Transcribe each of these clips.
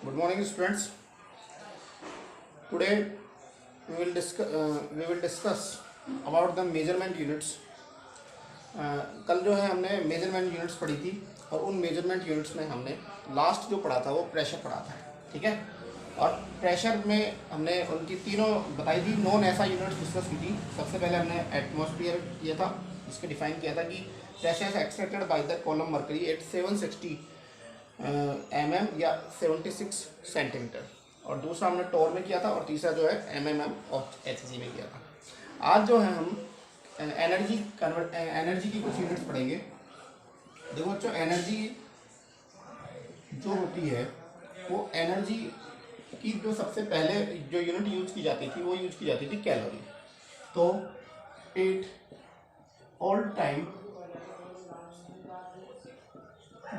Good morning, students. Today we will discuss about the measurement units. कल जो है हमने मेजरमेंट यूनिट्स पढ़ी थी और उन मेजरमेंट यूनिट्स में हमने लास्ट जो पढ़ा था वो प्रेशर पढ़ा था, ठीक है। और प्रेशर में हमने उनकी तीनों बताई थी, नॉन ऐसा यूनिट्स डिस्कस की थी। सबसे पहले हमने एटमॉस्फेयर किया था, इसके डिफाइन किया था कि pressure extracted by the column mercury at 760 mm या 76 सेंटीमीटर, और दूसरा हमने टोर में किया था, और तीसरा जो है mm और HG में किया था। आज जो है हम एनर्जी की कुछ यूनिट्स पढ़ेंगे। देखो बच्चों, एनर्जी जो होती है वो एनर्जी की जो सबसे पहले जो यूनिट यूज की जाती थी वो यूज की जाती थी कैलोरी। तो it all time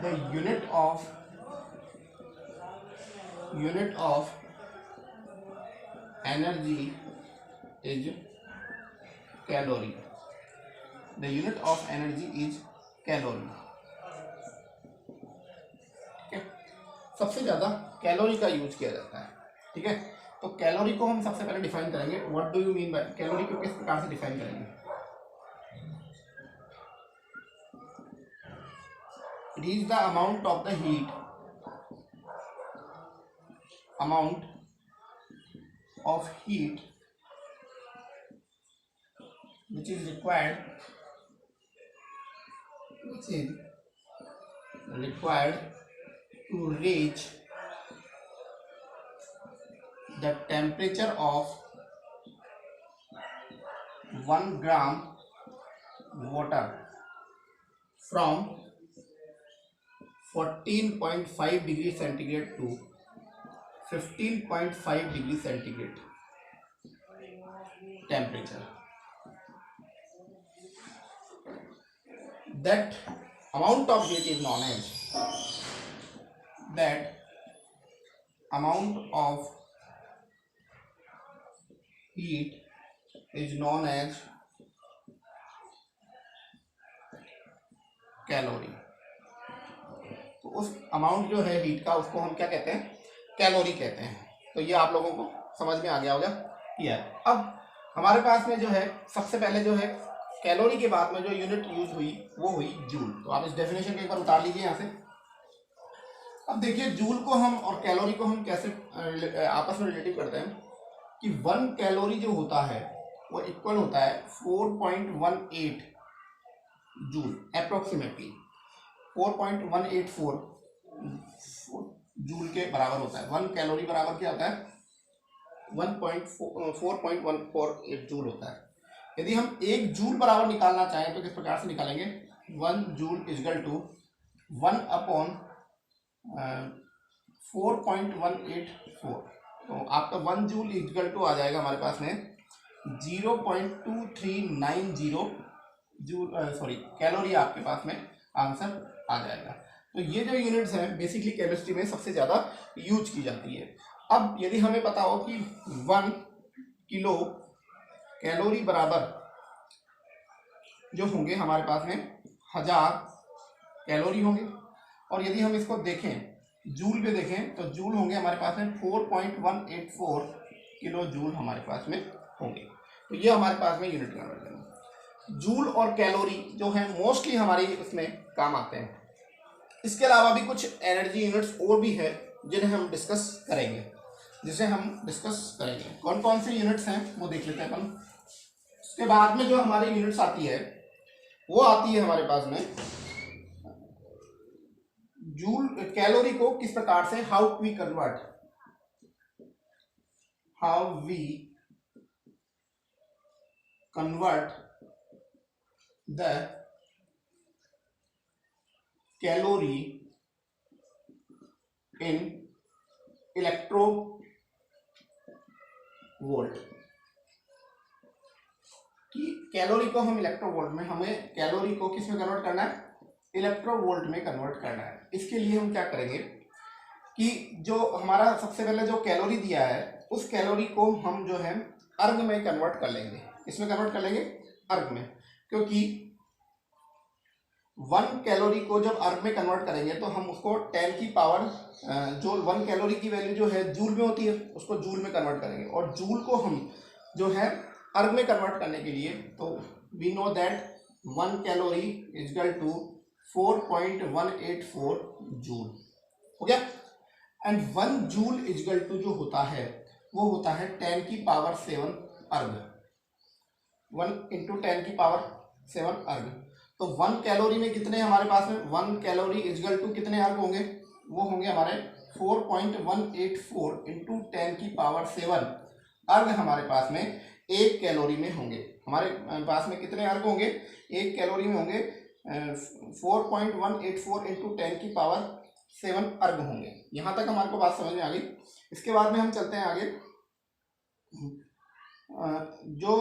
the unit of energy is calorie. The unit of energy is calorie. ठीक है, सबसे ज़्यादा कैलोरी का यूज किया जाता है, ठीक है। तो कैलोरी को हम सबसे पहले डिफाइन करेंगे। What do you mean bye calorie को किस प्रकार से डिफाइन करेंगे? It is the amount of the heat which is required to reach the temperature of 1 gram water from 14.5 degree centigrade to 15.5 degree centigrade temperature. That amount of heat is known as calorie. तो उस amount जो है heat का उसको हम क्या कहते हैं? कैलोरी कहते हैं। तो ये आप लोगों को समझ में आ गया होगा क्लियर। अब हमारे पास में जो है सबसे पहले जो है कैलोरी के बाद में जो यूनिट यूज हुई वो हुई जूल। तो आप इस डेफिनेशन को एक बार उतार लीजिए यहाँ से। अब देखिए, जूल को हम और कैलोरी को हम कैसे आपस में रिलेटिव करते हैं कि 1 कैलोरी जो होता है वो इक्वल होता है 4.18 जूल, अप्रोक्सीमेटली 4.184 जूल के बराबर होता है। 1 कैलोरी बराबर क्या होता है? 4.148 जूल होता है। यदि हम 1 जूल बराबर निकालना चाहें तो किस प्रकार से निकालेंगे? 1 जूल इजगल टू 1 अपॉन 4.184। तो आपका 1 जूल इजगल टू आ जाएगा हमारे पास में 0.2390 जूल, कैलोरी आपके पास में आंसर आ जाएगा। तो ये जो यूनिट्स हैं बेसिकली केमिस्ट्री में सबसे ज़्यादा यूज की जाती है। अब यदि हमें पता हो कि 1 किलो कैलोरी बराबर जो होंगे हमारे पास में 1000 कैलोरी होंगे, और यदि हम इसको देखें जूल पे देखें तो जूल होंगे हमारे पास में 4.184 किलो जूल हमारे पास में होंगे। तो ये हमारे पास में यूनिट कन्वर्जन है। जूल और कैलोरी जो है मोस्टली हमारी इसमें काम आते हैं। इसके अलावा भी कुछ एनर्जी यूनिट्स और भी है जिन्हें हम डिस्कस करेंगे, कौन कौन सी यूनिट्स हैं वो देख लेते हैं अपन। उसके बाद में जो हमारी यूनिट्स आती है वो आती है हमारे पास में जूल। कैलोरी को किस प्रकार से how we convert the calorie in electronvolt. कि कैलोरी को हम इलेक्ट्रोवोल्ट में, हमें कैलोरी को किस में कन्वर्ट करना है? इलेक्ट्रोवोल्ट में कन्वर्ट करना है। इसके लिए हम क्या करेंगे कि जो हमारा सबसे पहले जो कैलोरी दिया है उस कैलोरी को हम जो है अर्ग में कन्वर्ट कर लेंगे। इसमें कन्वर्ट कर लेंगे अर्ग में, क्योंकि 1 कैलोरी को जब अर्ग में कन्वर्ट करेंगे तो हम उसको 10 की पावर जो 1 कैलोरी की वैल्यू जो है जूल में होती है उसको जूल में कन्वर्ट करेंगे, और जूल को हम जो है अर्ग में कन्वर्ट करने के लिए तो we know that 1 calorie equal to 4.184 joule हो गया। एंड 1 जूल इजकल टू जो होता है वो होता है 10 की पावर 7 अर्ग, 1 इंटू 10 की पावर 7 अर्ग। तो 1 कैलोरी में कितने हमारे पास में 1 कैलोरी इजकल टू कितने अर्ग होंगे, वो होंगे हमारे 4.184 इंटू 10 की पावर 7 अर्ग हमारे पास में 1 कैलोरी में होंगे। हमारे पास में कितने अर्ग होंगे 1 कैलोरी में होंगे 4.184 इंटू 10 की पावर 7 अर्ग होंगे। यहां तक हमारे को बात समझ में आ गई। इसके बाद में हम चलते हैं आगे। जो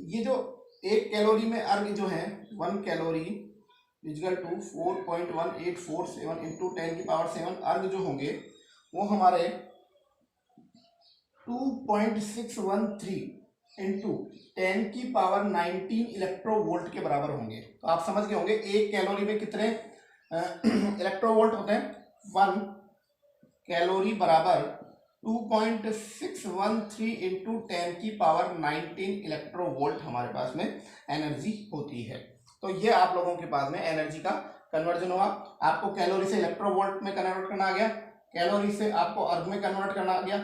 ये जो 1 कैलोरी में अर्ग जो है 1 कैलोरी इजकल टू 4.1847 इंटू 10 की पावर 7 अर्ग जो होंगे वो हमारे 2.613 इंटू 10 की पावर 19 इलेक्ट्रोवोल्ट के बराबर होंगे। तो आप समझ गए होंगे 1 कैलोरी में कितने इलेक्ट्रोवोल्ट होते हैं। 1 कैलोरी बराबर 2.613 इंटू 10 की पावर 19 इलेक्ट्रोवोल्ट हमारे पास में एनर्जी होती है। तो ये आप लोगों के पास में एनर्जी का कन्वर्जन हुआ। आपको कैलोरी से इलेक्ट्रोवोल्ट में कन्वर्ट करना आ गया, कैलोरी से आपको अर्ग में कन्वर्ट करना आ गया,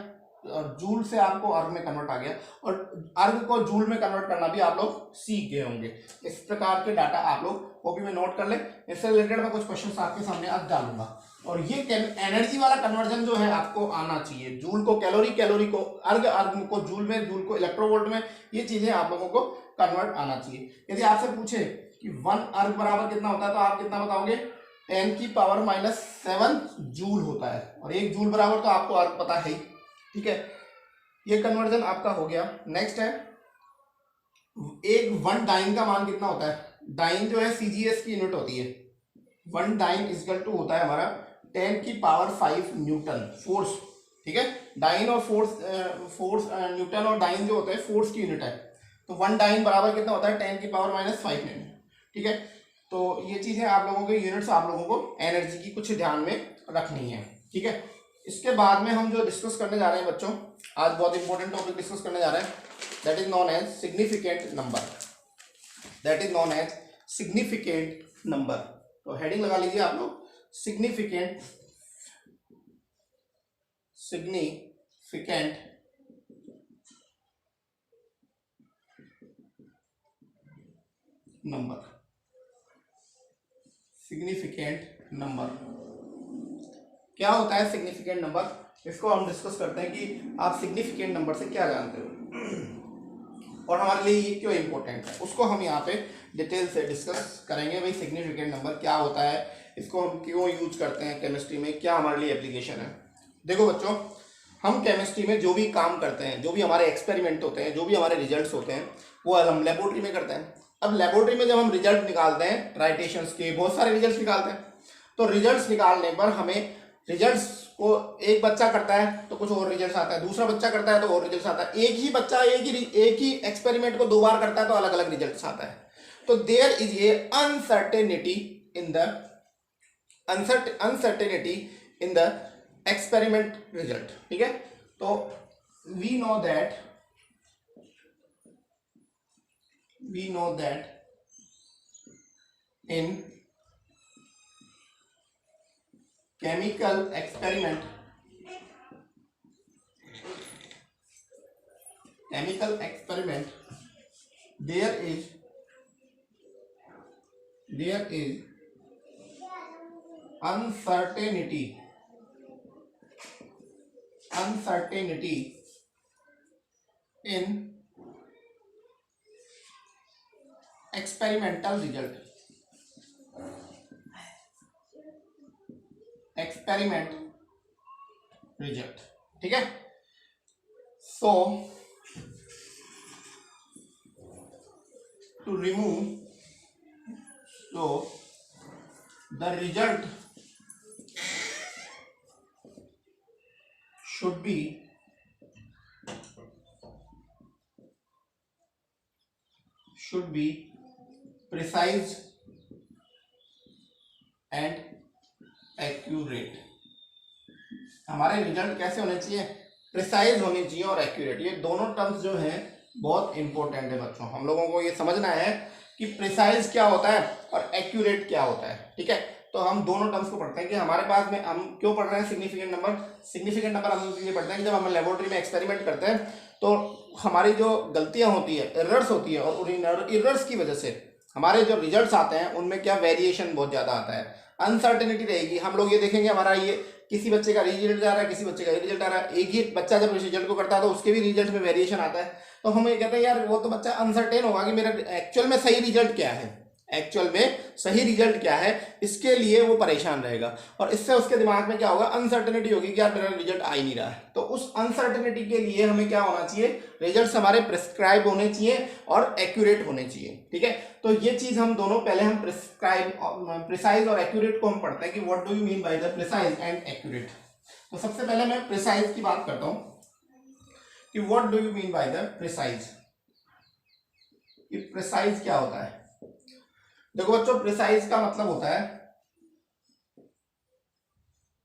और जूल से आपको अर्ग में कन्वर्ट आ गया, और अर्ग को जूल में कन्वर्ट करना भी आप लोग सीख गए होंगे। इस प्रकार के डाटा आप लोग कॉपी में नोट कर ले। इससे रिलेटेड मैं कुछ क्वेश्चंस आपके सामने आज डालूंगा, और ये एनर्जी वाला कन्वर्जन जो है आपको आना चाहिए। जूल को कैलोरी, कैलोरी को अर्ग, अर्ग को जूल में, जूल को इलेक्ट्रोवोल्ट में, ये चीजें आप लोगों को कन्वर्ट आना चाहिए। यदि आपसे पूछे कि 1 अर्ग बराबर कितना होता है तो आप कितना बताओगे 10 की पावर -7 जूल होता है, और 1 जूल बराबर तो आपको अर्ग पता है ही। ठीक है, ये कन्वर्जन आपका हो गया। नेक्स्ट है एक 1 डाइन का मान कितना होता है। डाइन जो है सीजीएस की यूनिट होती है। 1 डाइन इजकल टू होता है हमारा 10 की पावर 5 न्यूटन फोर्स। ठीक है, डाइन और फोर्स न्यूटन और डाइन जो होता है फोर्स की यूनिट है। तो 1 डाइन बराबर कितना होता है 10 की पावर -5 न्यूटन। ठीक है, तो ये चीजें आप लोगों के यूनिट्स आप लोगों को एनर्जी की कुछ ध्यान में रखनी है। ठीक है, इसके बाद में हम जो डिस्कस करने जा रहे हैं बच्चों, आज बहुत इंपॉर्टेंट टॉपिक डिस्कस करने जा रहे हैं, that is known as significant number. That is known as significant number. तो हेडिंग लगा लीजिए आप लोग, सिग्निफिकेंट नंबर। सिग्निफिकेंट नंबर क्या होता है सिग्निफिकेंट नंबर, इसको हम डिस्कस करते हैं कि आप सिग्निफिकेंट नंबर से क्या जानते हो और हमारे लिए ये क्यों इंपॉर्टेंट है, उसको हम यहाँ पे डिटेल से डिस्कस करेंगे। भाई सिग्निफिकेंट नंबर क्या होता है, इसको हम क्यों यूज करते हैं केमिस्ट्री में, क्या हमारे लिए एप्लीकेशन है। देखो बच्चों, हम केमिस्ट्री में जो भी काम करते हैं, जो भी हमारे एक्सपेरिमेंट होते हैं, जो भी हमारे रिजल्ट्स होते हैं, वो हम लेबोरेटरी में करते हैं। अब लेबोरेटरी में जब हम रिजल्ट निकालते हैं, ट्राइटेशंस के बहुत सारे रिजल्ट्स निकालते हैं, तो रिजल्ट्स निकालने पर हमें रिजल्ट्स को एक बच्चा करता है तो कुछ और रिजल्ट्स आता है, दूसरा बच्चा करता है तो और रिजल्ट्स आता है, एक ही बच्चा एक ही एक्सपेरिमेंट को 2 बार करता है तो अलग अलग रिजल्ट्स आता है। तो there is a uncertainty in the experiment result. ठीक है, तो we know that in chemical experiment there is uncertainty in experimental result। ठीक है, so to remove, so the result should be precise हमारे रिजल्ट कैसे होने चाहिए, प्रिसाइज होने चाहिए और एक्यूरेट। ये दोनों टर्म्स जो हैं बहुत इंपॉर्टेंट है बच्चों, हम लोगों को ये समझना है कि प्रिसाइज क्या होता है और एक्यूरेट क्या होता है। ठीक है, तो हम दोनों टर्म्स को पढ़ते हैं कि हमारे पास में हम क्यों पढ़ रहे हैं सिग्निफिकेंट नंबर। सिग्निफिकेंट नंबर हम इसलिए पढ़ते हैं कि जब हम लेबोरेटरी में एक्सपेरिमेंट करते हैं तो हमारी जो गलतियां होती है, एरर्स होती है, और उन एरर्स की वजह से हमारे जो रिजल्ट्स आते हैं उनमें क्या वेरिएशन बहुत ज़्यादा आता है, अनसर्टेनिटी रहेगी। हम लोग ये देखेंगे हमारा ये किसी बच्चे का रिजल्ट आ रहा है, किसी बच्चे का रिजल्ट आ रहा है, एक ही बच्चा जब रिजल्ट को करता है तो उसके भी रिजल्ट में वेरिएशन आता है। तो हम ये कहते हैं यार वो तो बच्चा अनसर्टेन होगा कि मेरा एक्चुअल में सही रिजल्ट क्या है, एक्चुअल में सही रिजल्ट क्या है, इसके लिए वो परेशान रहेगा और इससे उसके दिमाग में क्या होगा, अनसर्टेनिटी होगी कि यार मेरा रिजल्ट आ ही नहीं रहा है। तो उस अनसर्टेनिटी के लिए हमें क्या होना चाहिए, रिजल्ट्स हमारे प्रिस्क्राइब होने चाहिए और एक्यूरेट होने चाहिए। ठीक है, तो ये चीज हम दोनों पहले हम प्रिसाइज और एक्यूरेट को हम पढ़ते हैं कि what do you mean by the precise and accurate. तो सबसे पहले मैं प्रिसाइज की बात करता हूं कि what do you mean by the precise, कि प्रिसाइज क्या होता है। देखो बच्चों, प्रिसाइज का मतलब होता है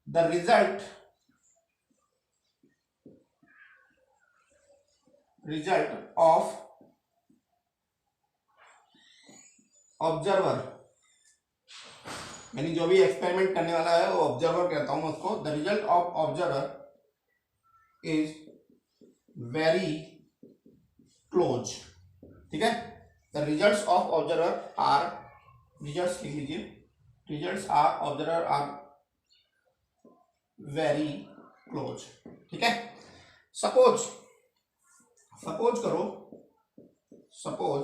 द रिजल्ट ऑफ ऑब्जर्वर, यानी जो भी एक्सपेरिमेंट करने वाला है वो ऑब्जर्वर कहता हूं मैं उसको। The result of observer is very close. ठीक है, the results of observer are, results लिख लीजिए, results are observer are very close. ठीक है, सपोज करो, suppose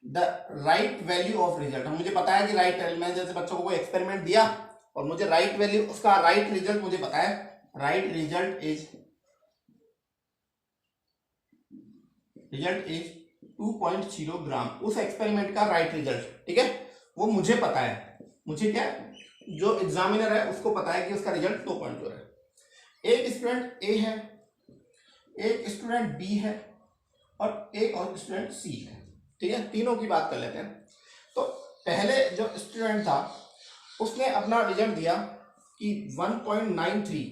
the right value of result, मुझे पता है कि राइट, मैंने जैसे बच्चों को कोई एक्सपेरिमेंट दिया और मुझे राइट वैल्यू, उसका राइट रिजल्ट मुझे पता है, राइट रिजल्ट इज 2.0 ग्राम, उस एक्सपेरिमेंट का राइट रिजल्ट। ठीक है, वो मुझे पता है, मुझे क्या, जो एग्जामिनर है उसको पता है कि उसका रिजल्ट 2.0 है। एक स्टूडेंट ए है, एक स्टूडेंट बी है और एक और स्टूडेंट सी है। ठीक है, तीनों की बात कर लेते हैं। तो पहले जो स्टूडेंट था उसने अपना रिजल्ट दिया कि 1.93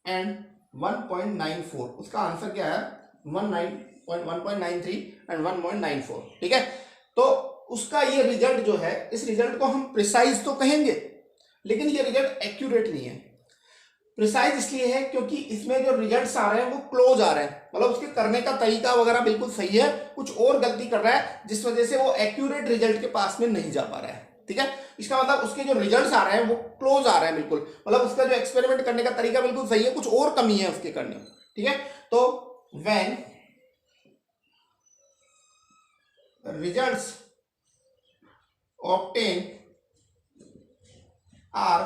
एंड 1.94, उसका आंसर क्या है 1.93 एंड 1.94। ठीक है, तो उसका ये रिजल्ट जो है, इस रिजल्ट को हम प्रिसाइज तो कहेंगे लेकिन ये रिजल्ट एक्यूरेट नहीं है। प्रिसाइज इसलिए है क्योंकि इसमें जो रिजल्ट्स आ रहे हैं वो क्लोज आ रहे हैं, मतलब उसके करने का तरीका वगैरह बिल्कुल सही है, कुछ और गलती कर रहा है जिस वजह से वो एक्यूरेट रिजल्ट के पास में नहीं जा पा रहा है। ठीक है, इसका मतलब उसके जो रिजल्ट्स आ रहे हैं वो क्लोज आ रहे हैं बिल्कुल, मतलब उसका जो एक्सपेरिमेंट करने का तरीका बिल्कुल सही है, कुछ और कमी है उसके करने में। ठीक है, तो when results obtained are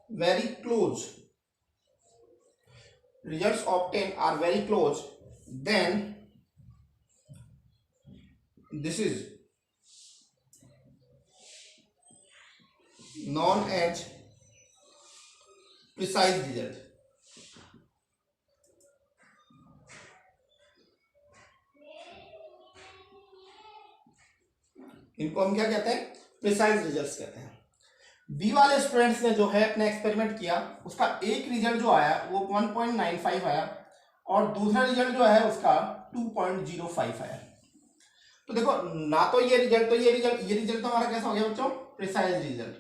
very close, results obtained are very close, then this is known as precise result। इनको हम क्या कहते हैं, प्रिसाइज रिजल्ट्स कहते हैं। बी वाले स्टूडेंट्स ने जो है अपने एक्सपेरिमेंट किया, उसका एक रिजल्ट जो आया वो 1.95 आया और दूसरा रिजल्ट जो है उसका 2.05 आया। तो देखो, ना तो ये रिजल्ट, तो ये रिजल्ट तो हमारा कैसा हो गया बच्चों, प्रिसाइज रिजल्ट।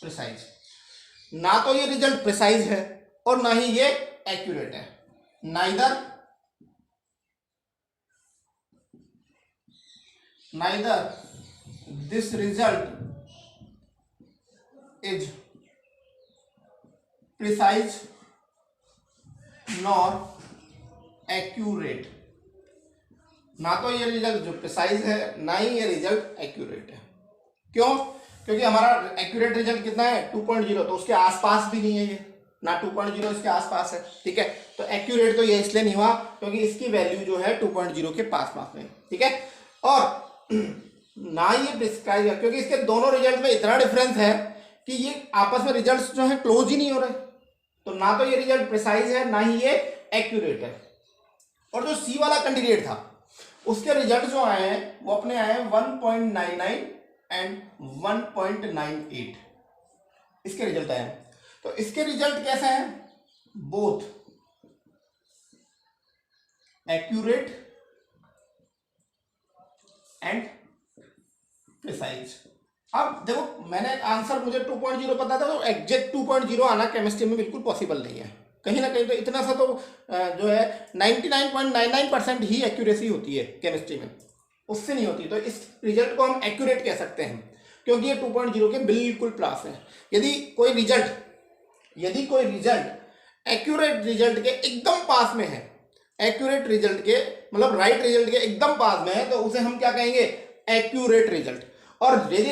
प्रिसाइज, ना तो ये रिजल्ट प्रिसाइज है और ना ही ये एक्यूरेट है। neither this result is precise nor accurate। ना तो ये रिजल्ट जो प्रिसाइज है ना ही ये रिजल्ट एक्यूरेट है। क्यों? क्योंकि हमारा एक्यूरेट रिजल्ट कितना है 2.0, तो उसके आसपास भी नहीं है ये, ना 2.0 इसके आसपास है। ठीक है, तो एक्यूरेट तो ये इसलिए नहीं हुआ क्योंकि इसकी वैल्यू जो है 2.0 के पास में। ठीक है, और ना ये प्रिस्क्राइब है क्योंकि इसके दोनों रिजल्ट में इतना डिफरेंस है कि ये आपस में रिजल्ट्स जो है क्लोज ही नहीं हो रहे, तो ना तो ये रिजल्ट प्रिसाइज है ना ही ये एक्यूरेट है। और जो सी वाला कैंडिडेट था उसके रिजल्ट जो आए हैं वो अपने आए 1.99 एंड 1.98। इसके रिजल्ट आए हैं। तो इसके रिजल्ट कैसे हैं? Both accurate and precise. अब देखो मैंने आंसर मुझे 2.0 पता था, तो एग्जैक्ट 2.0 आना केमिस्ट्री में बिल्कुल पॉसिबल नहीं है। कहीं ना कहीं तो इतना सा तो जो है 99.99% ही एक्यूरेसी होती है केमिस्ट्री में, उससे नहीं होती। तो इस रिजल्ट को हम एक्यूरेट कह सकते हैं क्योंकि ये 2.0 के बिल्कुल प्लस है। यदि कोई रिजल्ट एक्यूरेट रिजल्ट के एकदम पास में है, एक्यूरेट रिजल्ट के मतलब राइट रिजल्ट के एकदम पास में है, तो उसे हम क्या कहेंगे? Accurate result. और यदि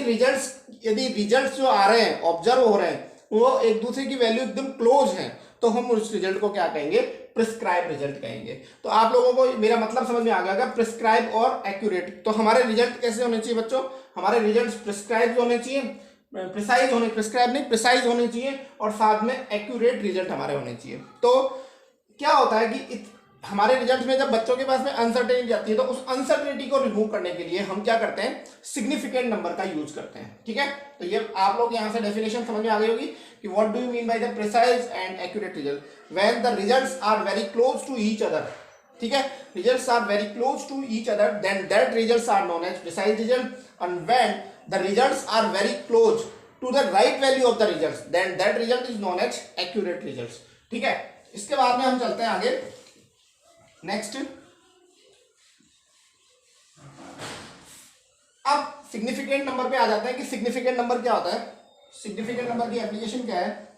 रिजल्ट्स जो आ रहे हैं, ऑब्जर्व हो रहे हैं, वो एक दूसरे की वैल्यू एकदम क्लोज है, तो हम उस रिजल्ट को क्या कहेंगे? प्रिस्क्राइब रिजल्ट कहेंगे। तो आप लोगों को मेरा मतलब समझ में आ गया, प्रिस्क्राइब और एक्यूरेट। तो हमारे रिजल्ट कैसे होने चाहिए बच्चों? हमारे रिजल्ट प्रिस्क्राइब होने चाहिए, प्रिसाइज होने चाहिए, और साथ में एक्यूरेट रिजल्ट हमारे होने चाहिए। तो क्या होता है कि हमारे रिजल्ट में जब बच्चों के पास में अनसर्टेनिटी आती है, तो उस अनसर्टेनिटी को रिमूव करने के लिए हम क्या करते हैं? सिग्निफिकेंट नंबर का यूज करते हैं। ठीक है, तो ये आप लोग यहां से डेफिनेशन समझ में आ गई होगी कि what do you mean by the precise and accurate result when the results are very close to each other. ठीक है, results are very close to each other, then that results are known as precise result, and when the results are very close to the right value of the results, then that result is known as accurate results. ठीक है, इसके बाद में हम चलते हैं आगे। Next, अब सिग्निफिकेंट नंबर पे आ जाते हैं कि सिग्निफिकेंट नंबर क्या होता है। सिग्निफिकेंट नंबर की एप्लीकेशन क्या है?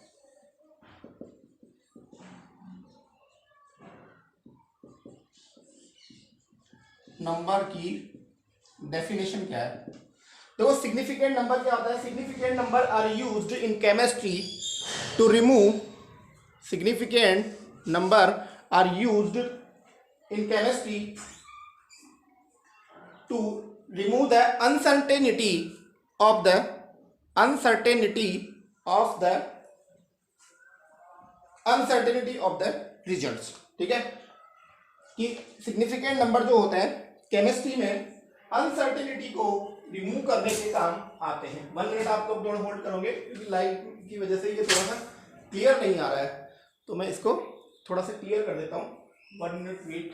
नंबर की डेफिनेशन क्या है? देखो सिग्निफिकेंट नंबर क्या होता है? Significant number are used in chemistry to remove significant number are used in chemistry to remove the uncertainty of the results। ठीक है, कि सिग्निफिकेंट नंबर जो होते हैं केमिस्ट्री में अनसर्टेनिटी को रिमूव करने के काम आते हैं। 1 मिनट आप लोग थोड़ा होल्ड करोगे क्योंकि लाइट की वजह से ये थोड़ा सा क्लियर नहीं आ रहा है, तो मैं इसको थोड़ा सा क्लियर कर देता हूँ। 1 मिनट वेट।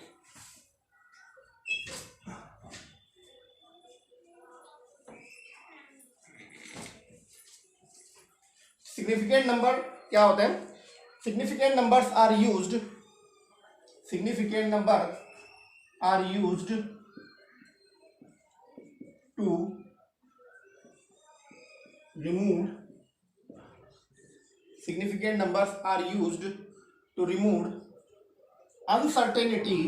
सिग्निफिकेंट नंबर क्या होते हैं? Significant numbers are used to remove uncertainty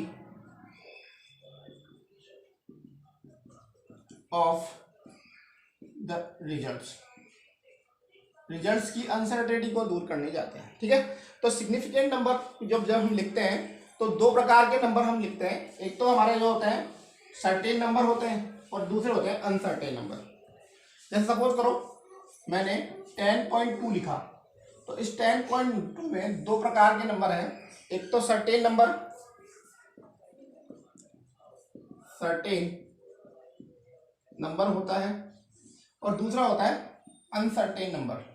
of the results की अनसर्टेनिटी को दूर करने जाते हैं। ठीक है, तो सिग्निफिकेंट नंबर जब हम लिखते हैं तो दो प्रकार के नंबर हम लिखते हैं। एक तो हमारे जो होते हैं सर्टेन नंबर होते हैं और दूसरे होते हैं अनसर्टेन नंबर। जैसे सपोज करो मैंने 10.2 लिखा, तो इस 10.2 में दो प्रकार के नंबर हैं। एक तो सर्टेन नंबर होता है और दूसरा होता है अनसर्टेन नंबर।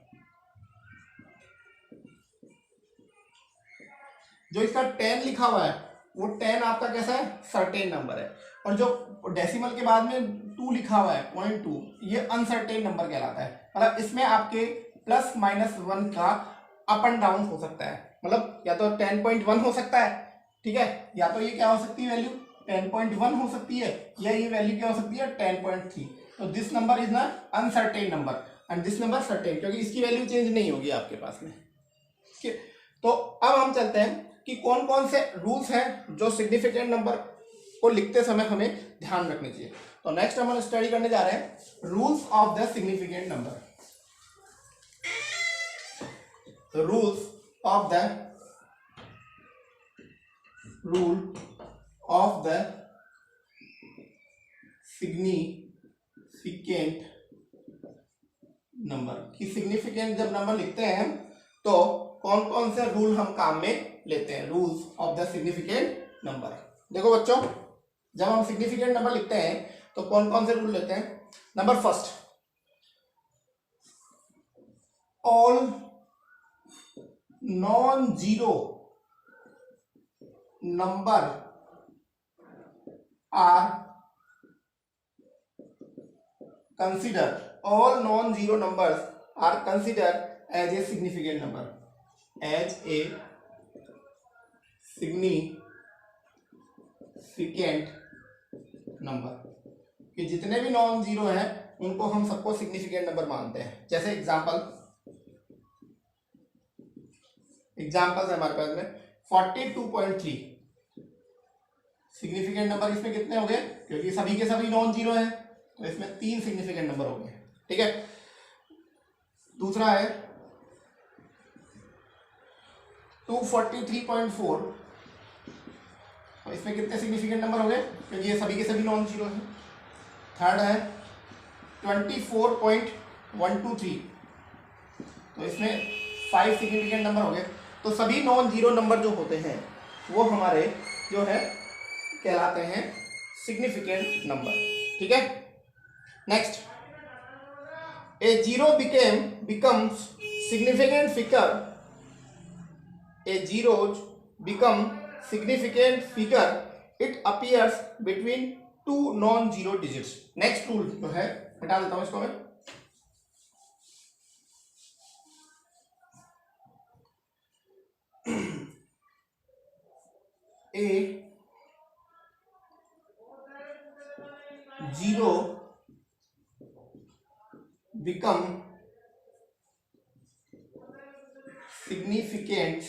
जो इसका 10 लिखा हुआ है वो 10 आपका कैसा है? सर्टेन नंबर है, और जो डेसिमल के बाद में 2 लिखा हुआ है 0.2, ये अनसर्टेन नंबर कहलाता है। मतलब इसमें आपके +-1 का अप एंड डाउन हो सकता है। मतलब या तो 10.1 हो सकता है, ठीक है, या तो ये क्या हो सकती है वैल्यू 10.1 हो सकती है, या ये वैल्यू क्या हो सकती है 10.3। तो दिस नंबर इज ना uncertain number and this number certain, क्योंकि इसकी वैल्यू चेंज नहीं होगी आपके पास में। ठीक है, तो अब हम चलते हैं कि कौन कौन से रूल्स हैं जो सिग्निफिकेंट नंबर को लिखते समय हमें ध्यान रखने चाहिए। तो नेक्स्ट हम स्टडी करने जा रहे हैं rules of the significant number. Rule of the significant number की सिग्निफिकेंट जब नंबर लिखते हैं तो कौन कौन से रूल हम काम में लेते हैं। Rules of the significant number. देखो बच्चों, जब हम सिग्निफिकेंट नंबर लिखते हैं तो कौन कौन से रूल लेते हैं। Number first, all non zero number are consider, all non zero numbers are consider as a significant number, as a significant number, कि जितने भी नॉन जीरो हैं उनको हम सबको सिग्निफिकेंट नंबर मानते हैं। जैसे एग्जाम्पल्स है हमारे पास में 42.3 सिग्निफिकेंट नंबर, इसमें कितने हो गए, क्योंकि सभी के सभी नॉन जीरो हैं तो इसमें 3 सिग्निफिकेंट नंबर हो गए। ठीक है, दूसरा है 243.4, तो इसमें कितने सिग्निफिकेंट नंबर हो गए, क्योंकि ये सभी के सभी नॉन जीरो हैं। थर्ड है 24.123, तो इसमें 5 सिग्निफिकेंट नंबर हो गए। तो सभी नॉन जीरो नंबर जो होते हैं वो हमारे जो है कहलाते हैं सिग्निफिकेंट नंबर। ठीक है, next, A zero becomes significant figure, a zeros become significant figure, it appears between two non-zero digits। Next rule जो है, हटा देता हूं इसको मैं, a zero become significant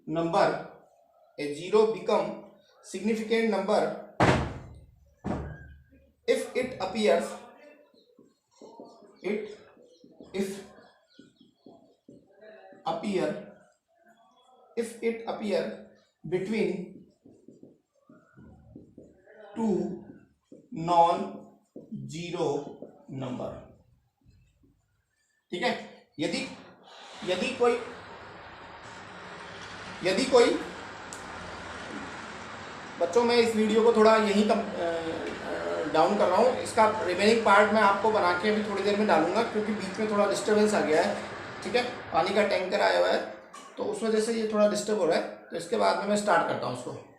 number, a zero become significant number if it appears between two non zero number. ठीक है, यदि कोई बच्चों, मैं इस वीडियो को थोड़ा यहीं डाउन कर रहा हूँ, इसका रिमेनिंग पार्ट मैं आपको बना के अभी थोड़ी देर में डालूंगा, क्योंकि बीच में थोड़ा डिस्टर्बेंस आ गया है। ठीक है, पानी का टैंकर आया हुआ है तो उस वजह से ये थोड़ा डिस्टर्ब हो रहा है, तो इसके बाद में मैं स्टार्ट करता हूँ उसको।